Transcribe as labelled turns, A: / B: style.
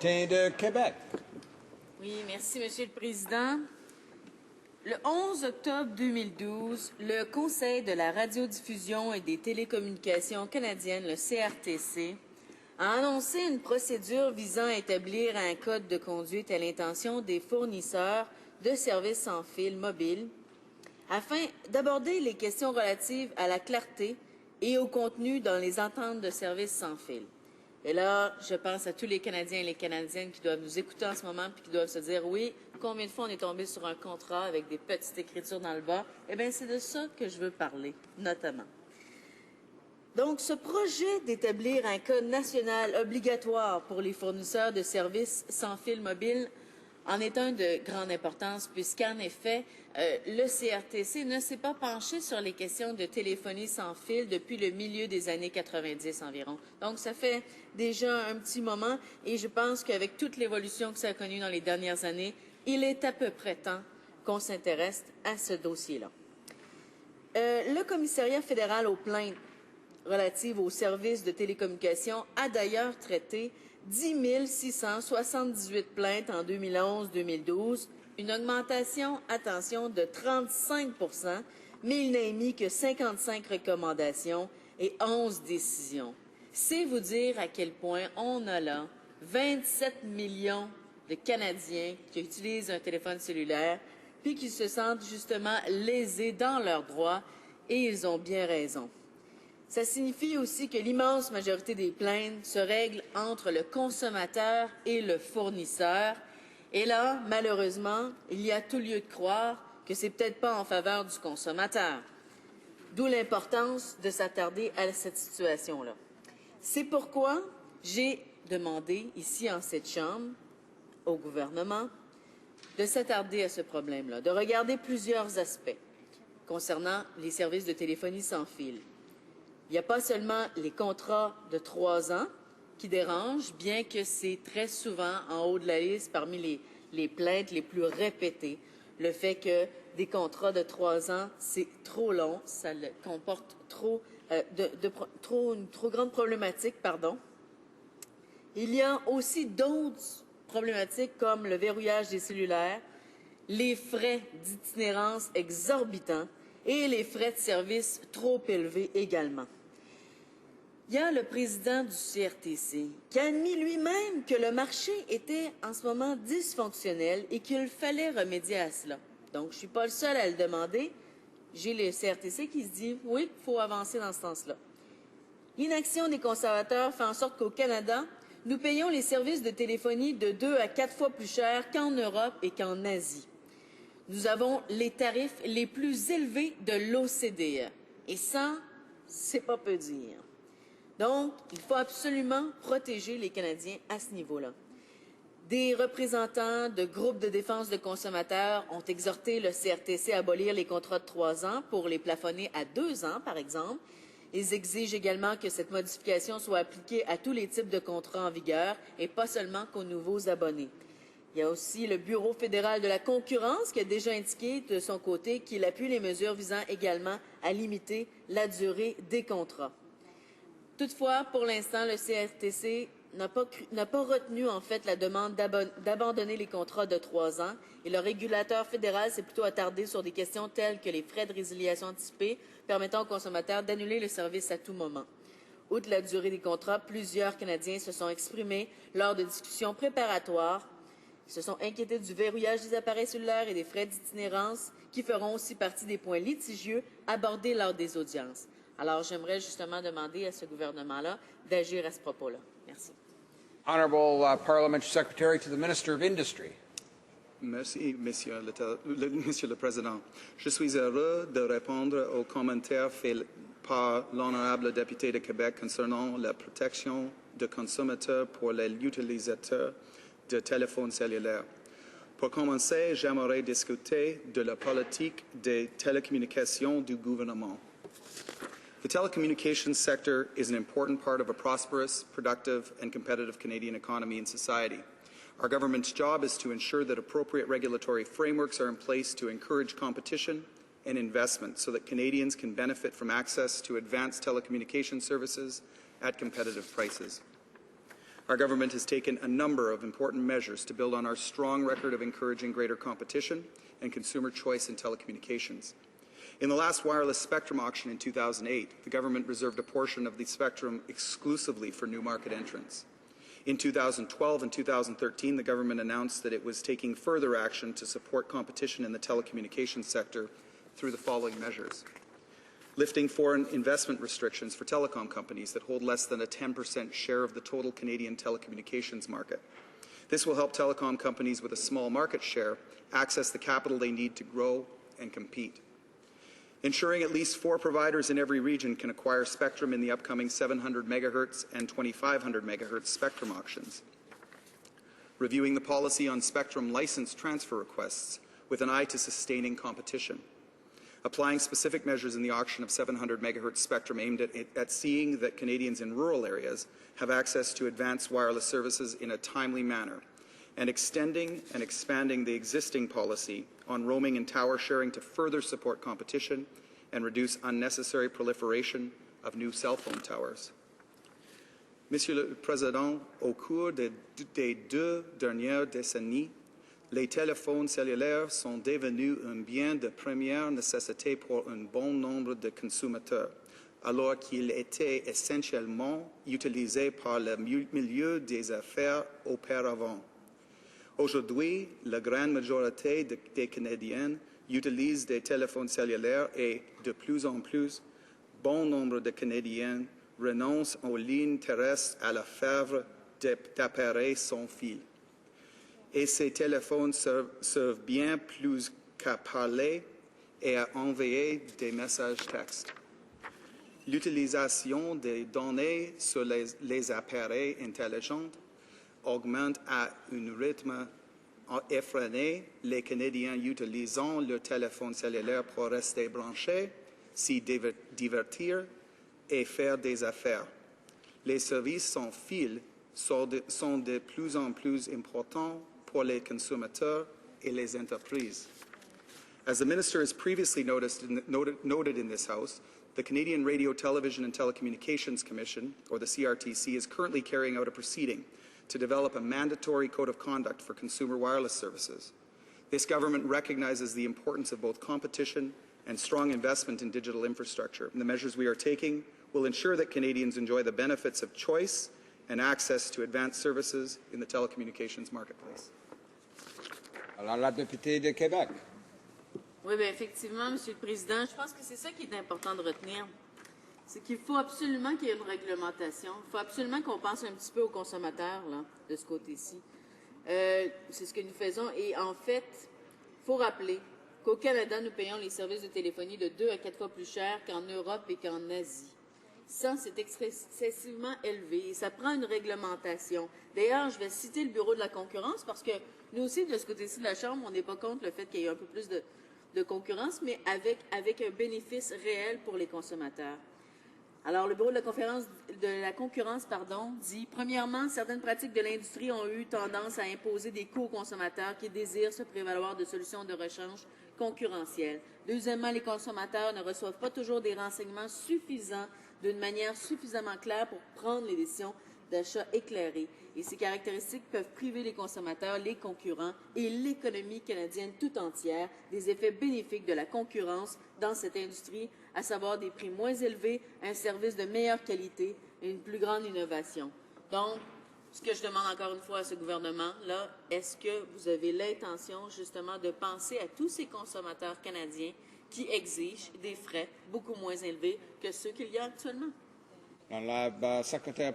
A: député de Québec.
B: Oui, merci, Monsieur le Président. Le 11 octobre 2012, le Conseil de la radiodiffusion et des télécommunications canadiennes, le CRTC, a annoncé une procédure visant à établir un code de conduite à l'intention des fournisseurs de services sans fil mobile afin d'aborder les questions relatives à la clarté et au contenu dans les ententes de services sans fil. Et là, je pense à tous les Canadiens et les Canadiennes qui doivent nous écouter en ce moment puis qui doivent se dire, oui, combien de fois on est tombé sur un contrat avec des petites écritures dans le bas? Eh bien, c'est de ça que je veux parler, notamment. Donc, ce projet d'établir un code national obligatoire pour les fournisseurs de services sans fil mobile en est un de grande importance puisqu'en effet, le CRTC ne s'est pas penché sur les questions de téléphonie sans fil depuis le milieu des années 90 environ. Donc, ça fait déjà un petit moment et je pense qu'avec toute l'évolution que ça a connue dans les dernières années, il est à peu près temps qu'on s'intéresse à ce dossier-là. Le Commissariat fédéral aux plaintes relatives aux services de télécommunications a d'ailleurs traité 10 678 plaintes en 2011-2012, une augmentation, attention, de 35 mais il n'a émis que 55 recommandations et 11 décisions. C'est vous dire à quel point on a là 27 millions de Canadiens qui utilisent un téléphone cellulaire puis qui se sentent justement lésés dans leurs droits, et ils ont bien raison. Ça signifie aussi que l'immense majorité des plaintes se règlent entre le consommateur et le fournisseur. Et là, malheureusement, il y a tout lieu de croire que c'est peut-être pas en faveur du consommateur. D'où l'importance de s'attarder à cette situation-là. C'est pourquoi j'ai demandé ici en cette Chambre au gouvernement de s'attarder à ce problème-là, de regarder plusieurs aspects concernant les services de téléphonie sans fil. Il n'y a pas seulement les contrats de 3 ans qui dérangent, bien que c'est très souvent en haut de la liste parmi les plaintes les plus répétées. Le fait que des contrats de 3 ans, c'est trop long, ça comporte une trop grande problématique, pardon. Il y a aussi d'autres problématiques comme le verrouillage des cellulaires, les frais d'itinérance exorbitants et les frais de service trop élevés également. Il y a le président du CRTC qui a admis lui-même que le marché était en ce moment dysfonctionnel et qu'il fallait remédier à cela. Donc, je ne suis pas le seul à le demander. J'ai le CRTC qui se dit, oui, il faut avancer dans ce sens-là. L'inaction des conservateurs fait en sorte qu'au Canada, nous payons les services de téléphonie de 2 à 4 fois plus cher qu'en Europe et qu'en Asie. Nous avons les tarifs les plus élevés de l'OCDE. Et ça, c'est pas peu dire. Donc, il faut absolument protéger les Canadiens à ce niveau-là. Des représentants de groupes de défense de consommateurs ont exhorté le CRTC à abolir les contrats de 3 ans pour les plafonner à 2 ans, par exemple. Ils exigent également que cette modification soit appliquée à tous les types de contrats en vigueur et pas seulement qu'aux nouveaux abonnés. Il y a aussi le Bureau fédéral de la concurrence qui a déjà indiqué de son côté qu'il appuie les mesures visant également à limiter la durée des contrats. Toutefois, pour l'instant, le CRTC n'a pas retenu en fait la demande d'abandonner les contrats de 3 ans et le régulateur fédéral s'est plutôt attardé sur des questions telles que les frais de résiliation anticipés permettant aux consommateurs d'annuler le service à tout moment. Outre la durée des contrats, plusieurs Canadiens se sont exprimés lors de discussions préparatoires. Ils se sont inquiétés du verrouillage des appareils cellulaires et des frais d'itinérance qui feront aussi partie des points litigieux abordés lors des audiences. Alors, j'aimerais justement demander à ce gouvernement-là d'agir à ce propos-là. Merci.
A: Honourable Parliamentary Secretary to the Minister of Industry.
C: Merci, Monsieur le Président. Je suis heureux de répondre aux commentaires faits par l'honorable député de Québec concernant la protection des consommateurs pour les utilisateurs de téléphones cellulaires. Pour commencer, j'aimerais discuter de la politique des télécommunications du gouvernement. The telecommunications sector is an important part of a prosperous, productive, and competitive Canadian economy and society. Our government's job is to ensure that appropriate regulatory frameworks are in place to encourage competition and investment so that Canadians can benefit from access to advanced telecommunication services at competitive prices. Our government has taken a number of important measures to build on our strong record of encouraging greater competition and consumer choice in telecommunications. In the last wireless spectrum auction in 2008, the government reserved a portion of the spectrum exclusively for new market entrants. In 2012 and 2013, the government announced that it was taking further action to support competition in the telecommunications sector through the following measures. Lifting foreign investment restrictions for telecom companies that hold less than a 10% share of the total Canadian telecommunications market. This will help telecom companies with a small market share access the capital they need to grow and compete. Ensuring at least 4 providers in every region can acquire spectrum in the upcoming 700 MHz and 2500 MHz spectrum auctions. Reviewing the policy on spectrum license transfer requests with an eye to sustaining competition. Applying specific measures in the auction of 700 MHz spectrum aimed at seeing that Canadians in rural areas have access to advanced wireless services in a timely manner, and extending and expanding the existing policy on roaming and tower sharing to further support competition and reduce unnecessary proliferation of new cell phone towers. Monsieur le Président, au cours des 2 dernières décennies, les téléphones cellulaires sont devenus un bien de première nécessité pour un bon nombre de consommateurs, alors qu'ils étaient essentiellement utilisés par le milieu des affaires auparavant. Aujourd'hui, la grande majorité des Canadiens utilisent des téléphones cellulaires et, de plus en plus, bon nombre de Canadiens renoncent aux lignes terrestres à la faveur d'appareils sans fil. Et ces téléphones servent bien plus qu'à parler et à envoyer des messages textes. L'utilisation des données sur les appareils intelligents augmente à un rythme effréné, les Canadiens utilisant leur téléphone cellulaire pour rester branchés, s'y divertir et faire des affaires. Les services sans fil sont de plus en plus importants pour les consommateurs et les entreprises. As the Minister has previously noted in this House, the Canadian Radio, Television and Telecommunications Commission, or the CRTC, is currently carrying out a proceeding to develop a mandatory code of conduct for consumer wireless services. This government recognizes the importance of both competition and strong investment in digital infrastructure, and the measures we are taking will ensure that Canadians enjoy the benefits of choice and access to advanced services in the telecommunications marketplace.
A: Alors, la députée de Québec.
B: Oui, bien, effectivement, Monsieur le Président, je pense que c'est ça qui est important de retenir. C'est qu'il faut absolument qu'il y ait une réglementation. Il faut absolument qu'on pense un petit peu aux consommateurs, là, de ce côté-ci. C'est ce que nous faisons. Et en fait, il faut rappeler qu'au Canada, nous payons les services de téléphonie de 2 à 4 fois plus cher qu'en Europe et qu'en Asie. Ça, c'est excessivement élevé et ça prend une réglementation. D'ailleurs, je vais citer le Bureau de la concurrence parce que nous aussi, de ce côté-ci de la Chambre, on n'est pas contre le fait qu'il y ait un peu plus de concurrence, mais avec un bénéfice réel pour les consommateurs. Alors, le Bureau de la concurrence dit, premièrement, certaines pratiques de l'industrie ont eu tendance à imposer des coûts aux consommateurs qui désirent se prévaloir de solutions de rechange concurrentielles. Deuxièmement, les consommateurs ne reçoivent pas toujours des renseignements suffisants d'une manière suffisamment claire pour prendre les décisions d'achat éclairées. Et ces caractéristiques peuvent priver les consommateurs, les concurrents et l'économie canadienne tout entière des effets bénéfiques de la concurrence dans cette industrie, à savoir des prix moins élevés, un service de meilleure qualité et une plus grande innovation. Donc, ce que je demande encore une fois à ce gouvernement-là, est-ce que vous avez l'intention justement de penser à tous ces consommateurs canadiens qui exigent des frais beaucoup moins élevés que ceux qu'il y a actuellement?
A: La secrétaire